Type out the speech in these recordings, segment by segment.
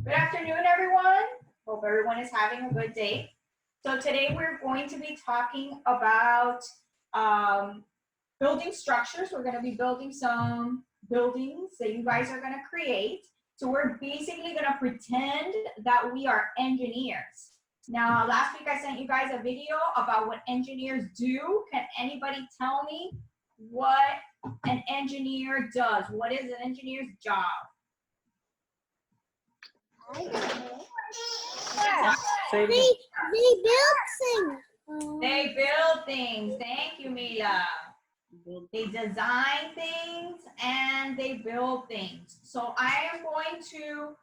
Good afternoon, everyone. Hope everyone is having a good day. So today we're going to be talking about building structures. We're going to be building some buildings that you guys are going to create. So we're basically going to pretend that we are engineers. Now, last week I sent you guys a video about what engineers do. Can anybody tell me what an engineer does? What is an engineer's job? They build things. They build things. Thank you, Mila. They design things and they build things. So I am going to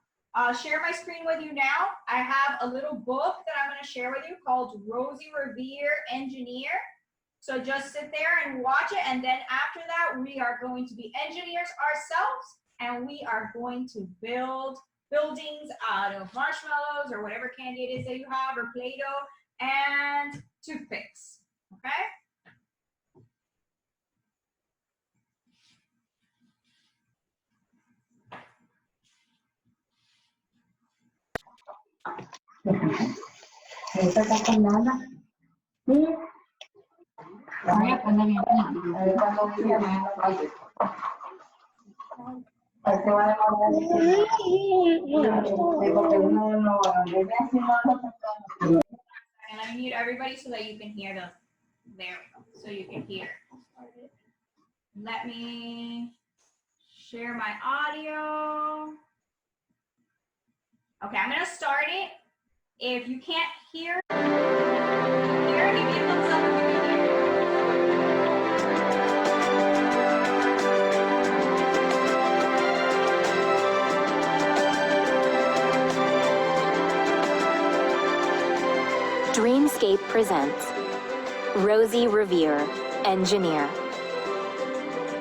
share my screen with you now. I have a little book that I'm going to share with you called Rosie Revere Engineer. So just sit there and watch it. And then after that, we are going to be engineers ourselves. And we are going to build buildings out of marshmallows or whatever candy it is that you have, or Play-Doh, and toothpicks, okay? I'm gonna mute everybody so that you can hear the, there we go, so you can hear. Let me share my audio. Okay, I'm gonna start it. If you can't hear, give me a thumbs up if you can hear. Dreamscape presents Rosie Revere, Engineer.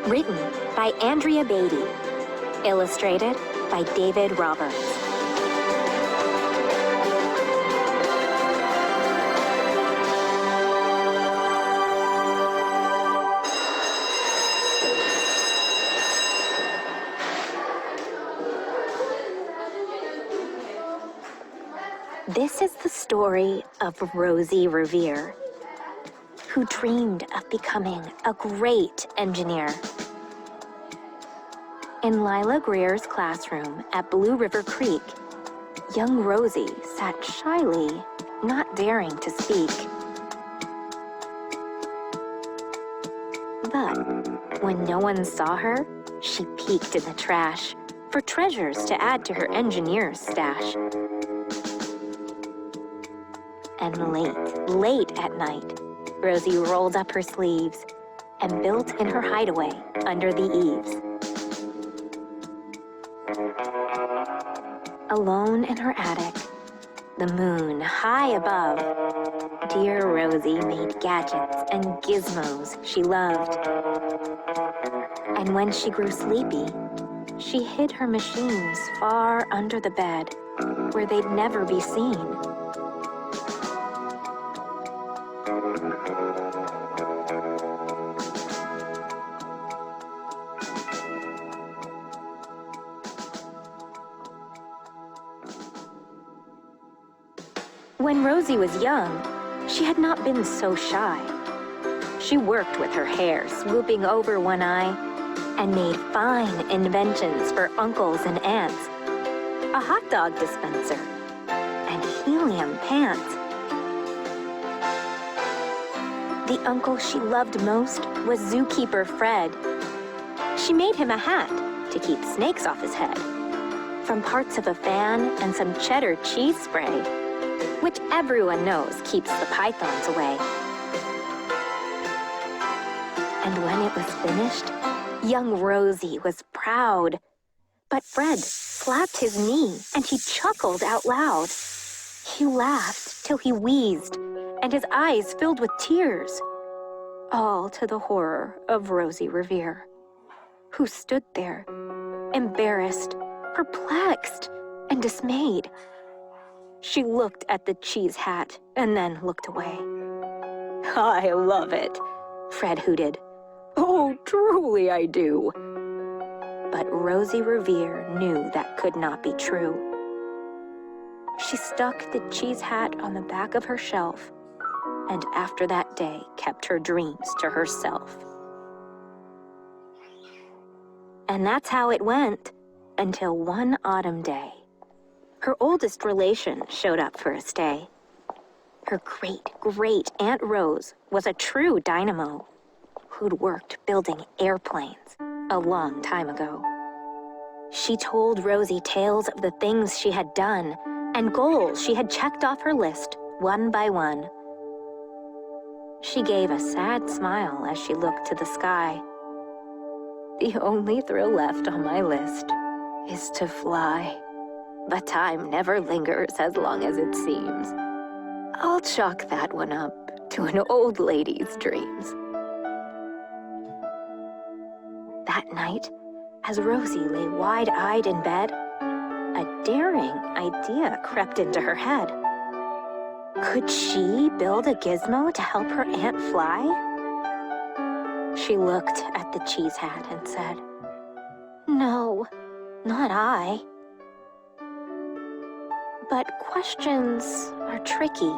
Written by Andrea Beatty. Illustrated by David Roberts. This is the story of Rosie Revere, who dreamed of becoming a great engineer. In Lila Greer's classroom at Blue River Creek, young Rosie sat shyly, not daring to speak. But when no one saw her, she peeked in the trash for treasures to add to her engineer's stash. And late at night, Rosie rolled up her sleeves and built in her hideaway under the eaves. Alone in her attic, the moon high above, dear Rosie made gadgets and gizmos she loved. And when she grew sleepy, she hid her machines far under the bed, where they'd never be seen. When Rosie was young, she had not been so shy. She worked with her hair swooping over one eye and made fine inventions for uncles and aunts, a hot dog dispenser, and helium pants. The uncle she loved most was zookeeper Fred. She made him a hat to keep snakes off his head, from parts of a fan and some cheddar cheese spray, which everyone knows keeps the pythons away. And when it was finished, young Rosie was proud. But Fred slapped his knee and he chuckled out loud. He laughed till he wheezed and his eyes filled with tears, all to the horror of Rosie Revere, who stood there, embarrassed, perplexed, and dismayed. She looked at the cheese hat and then looked away. "I love it," Fred hooted. "Oh, truly I do." But Rosie Revere knew that could not be true. She stuck the cheese hat on the back of her shelf, and after that day kept her dreams to herself. And that's how it went until one autumn day. Her oldest relation showed up for a stay. Her great Aunt Rose was a true dynamo who'd worked building airplanes a long time ago. She told Rosie tales of the things she had done and goals she had checked off her list one by one. She gave a sad smile as she looked to the sky. The only thrill left on my list is to fly. But time never lingers as long as it seems. I'll chalk that one up to an old lady's dreams. That night, as Rosie lay wide-eyed in bed, a daring idea crept into her head. Could she build a gizmo to help her aunt fly? She looked at the cheese hat and said, "No, not I." But questions are tricky,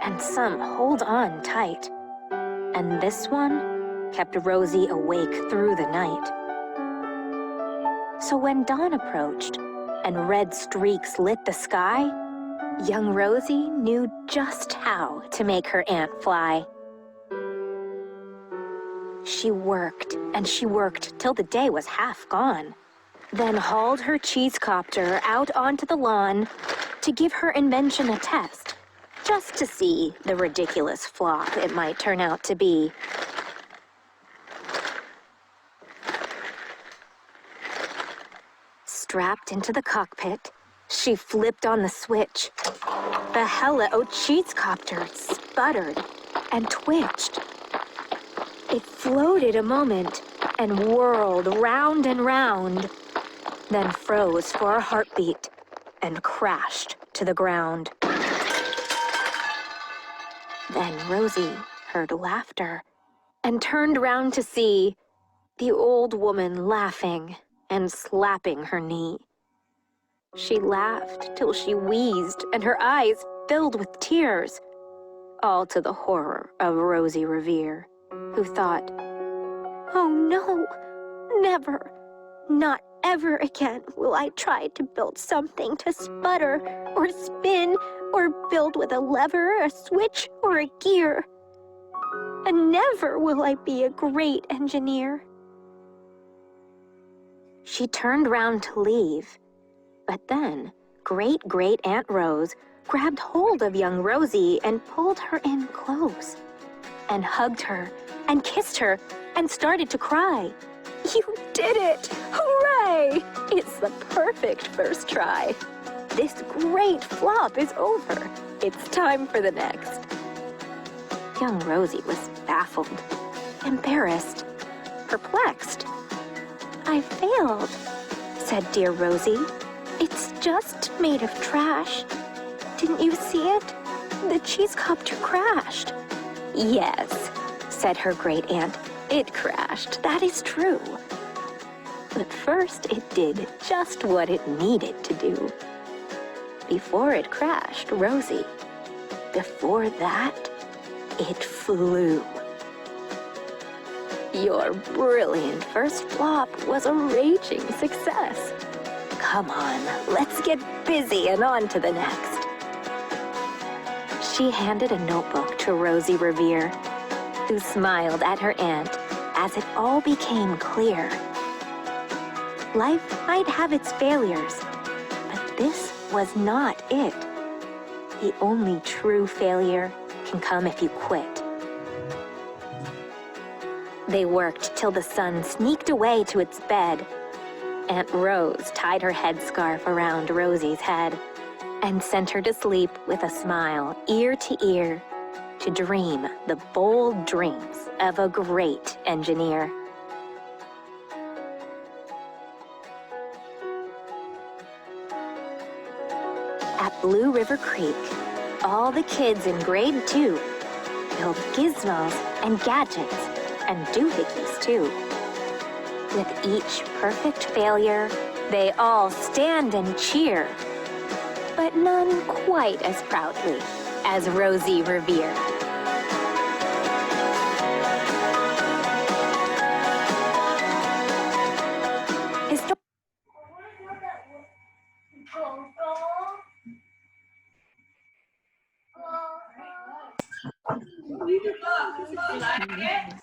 and some hold on tight. And this one kept Rosie awake through the night. So when dawn approached and red streaks lit the sky, young Rosie knew just how to make her aunt fly. She worked and she worked till the day was half gone, then hauled her cheese copter out onto the lawn to give her invention a test, just to see the ridiculous flop it might turn out to be. Strapped into the cockpit, she flipped on the switch. The Hello cheese copter sputtered and twitched. It floated a moment and whirled round and round, then froze for a heartbeat and crashed to the ground. Then Rosie heard laughter and turned round to see the old woman laughing and slapping her knee. She laughed till she wheezed and her eyes filled with tears, all to the horror of Rosie Revere, who thought, "Oh no, never, not ever again will I try to build something to sputter or spin or build with a lever, a switch, or a gear. And never will I be a great engineer." She turned round to leave, but then great Aunt Rose grabbed hold of young Rosie and pulled her in close, and hugged her and kissed her and started to cry. "You did it! Hooray! It's the perfect first try. This great flop is over. It's time for the next." Young Rosie was baffled, embarrassed, perplexed. "I failed," said dear Rosie. "It's just made of trash. Didn't you see it? The cheese copter crashed." "Yes," said her great aunt, "it crashed. That is true. But first it did just what it needed to do. Before it crashed, Rosie, before that, it flew. Your brilliant first flop was a raging success. Come on, let's get busy and on to the next." She handed a notebook to Rosie Revere, who smiled at her aunt as it all became clear. Life might have its failures, but this was not it. The only true failure can come if you quit. They worked till the sun sneaked away to its bed. Aunt Rose tied her headscarf around Rosie's head and sent her to sleep with a smile ear to ear to dream the bold dreams of a great engineer. At Blue River Creek, all the kids in grade 2 build gizmos and gadgets and doohickeys too. With each perfect failure, they all stand and cheer. but none quite as proudly as Rosie Revere. You like it?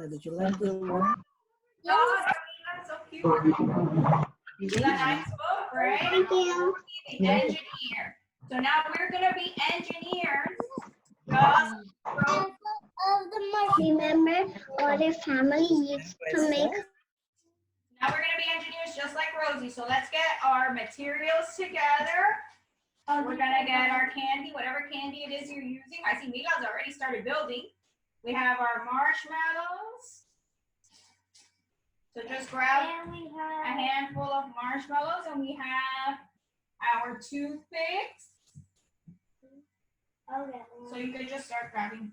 Did you like the one? Oh, that's so cute. It's a nice book, right? Thank you. The engineer. So now we're gonna be engineers. Just Of the mark, remember, all the family used to make. now we're gonna be engineers just like Rosie. So let's get our materials together. We're gonna get our candy, whatever candy it is you're using. I see Mila's already started building. We have our marshmallows. So just grab a handful of marshmallows, and we have our toothpicks. So you can just start grabbing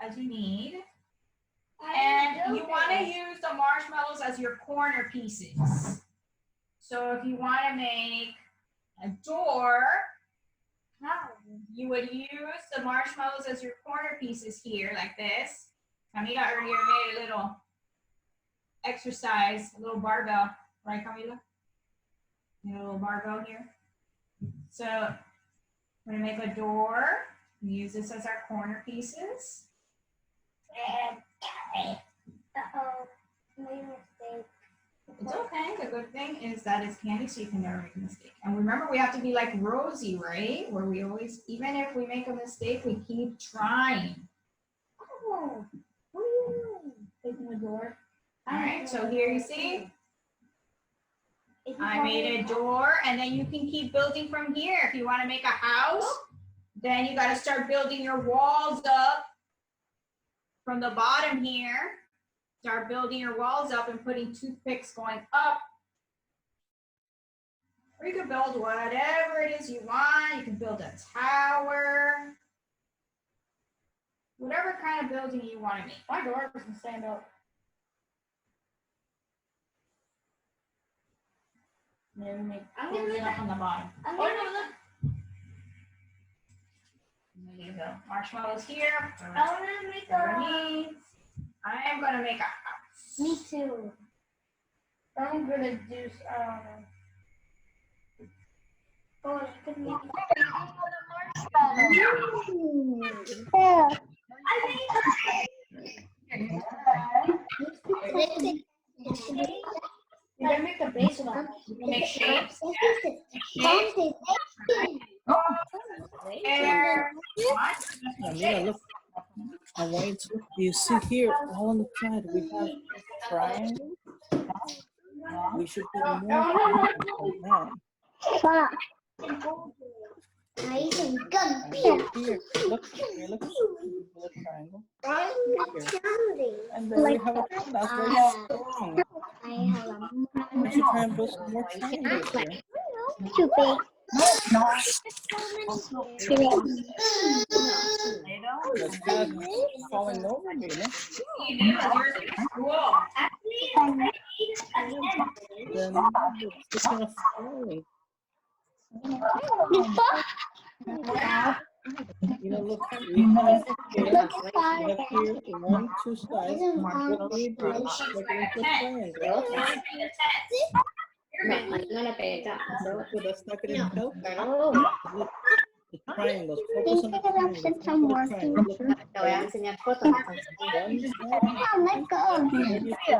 as you need. And you want to use the marshmallows as your corner pieces. So if you want to make a door, you would use the marshmallows as your corner pieces here, like this. Camila earlier made a little exercise, a little barbell, right, Camila? A little barbell here. So we're gonna make a door. We use this as our corner pieces. Made a mistake. It's okay. The good thing is that it's candy, so you can never make a mistake. And remember, we have to be like Rosie, right? Where we always, even if we make a mistake, we keep trying. Oh, what are you doing? Taking the door. All right, so here you see, I made a door, and then you can keep building from here. If you want to make a house, then you got to start building your walls up from the bottom here. Start building your walls up and putting toothpicks going up. Or you can build whatever it is you want. You can build a tower. Whatever kind of building you want to make. My door doesn't stand up. Maybe make building up on the bottom. I'm Oh, gonna no, look. There you go. Marshmallows here. I want to make a. I am going to make a house. Me too. I'm gonna do. Oh, you can make marshmallow. You're gonna make a base one. You can make shapes. Camila, look. I want you to, you see here, all on the side, we have triangle. We should put more triangles now. Nice and good. Here, look, here, look. A triangle. Here. And then we have a triangle. That's very strong. We should try and put some more triangles here. Too big. That's kind of falling over me, no? Then it's kind of falling. You know, look, we have here 1, 2 sides. What do we do? Make it into a triangle. So that's not going to help. Look, the triangles. Focus on the triangles. Look at the triangles. Let go.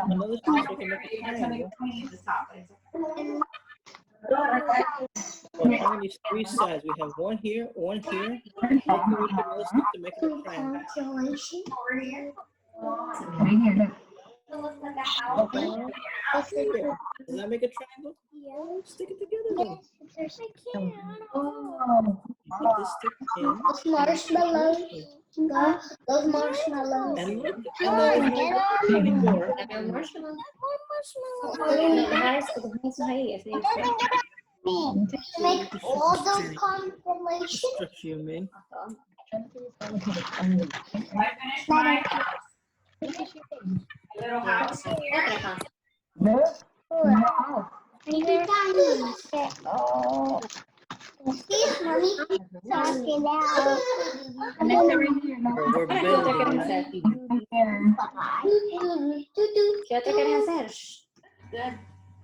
Another piece we can make a triangle. So how many 3 sides? We have 1 here, 1 here. What can we do to make it a triangle? Does that make a triangle? Stick it together then. Yes, I can. Put this stick in. Those marshmallows. Those marshmallows. And look, and then we have a tiny door. Make all those constellations. Structure, you mean? I finished my little house here. Please, mommy. Talk it out. We're building. Good.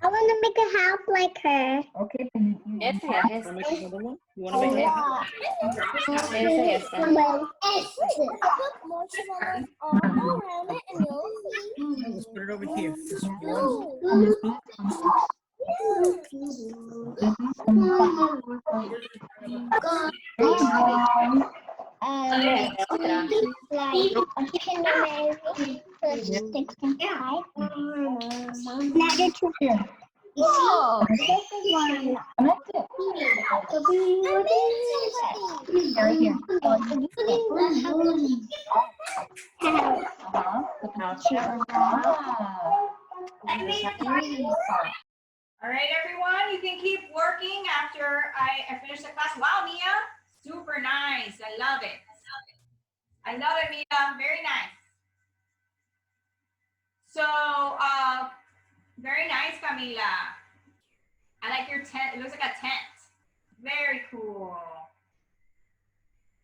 I want to make a house like her. Okay. Wanna make another one? You wanna make it? Put marshmallows all around it and you'll see. Let's put it over here. Oh, this is one. All right, everyone, you can keep working after I finish the class. Wow, Mia, super nice. I love it. I love it, Mia. Very nice. So, very nice, Camila. I like your tent. It looks like a tent. Very cool.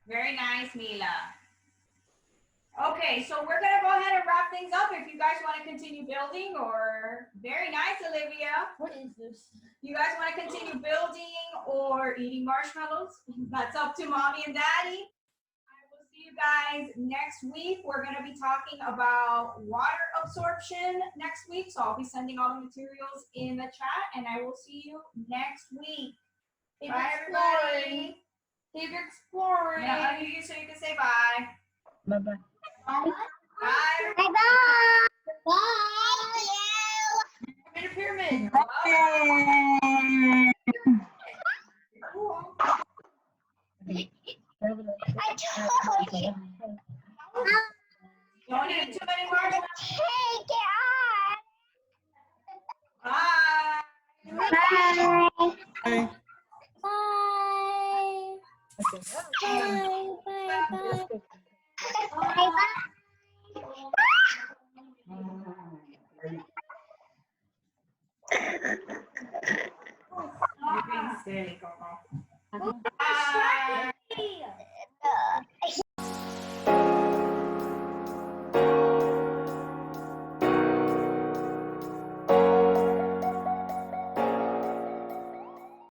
Very nice, Mila. Okay, so we're gonna go ahead and wrap things up. If you guys want to continue building, or very nice, Olivia. What is this? You guys want to continue building or eating marshmallows? That's up to mommy and daddy. I will see you guys next week. We're going to be talking about water absorption next week. So I'll be sending all the materials in the chat, and I will see you next week. Bye, everybody. Keep exploring. I'm going to hug you so you can say bye. Bye-bye. Bye. Bye-bye. Bye. I'm in a pyramid. I told you. Don't eat too many marshmallows. Take it Bye. on. Bye. Bye. Bye. Bye. Bye. Bye. You're being silly, Coco.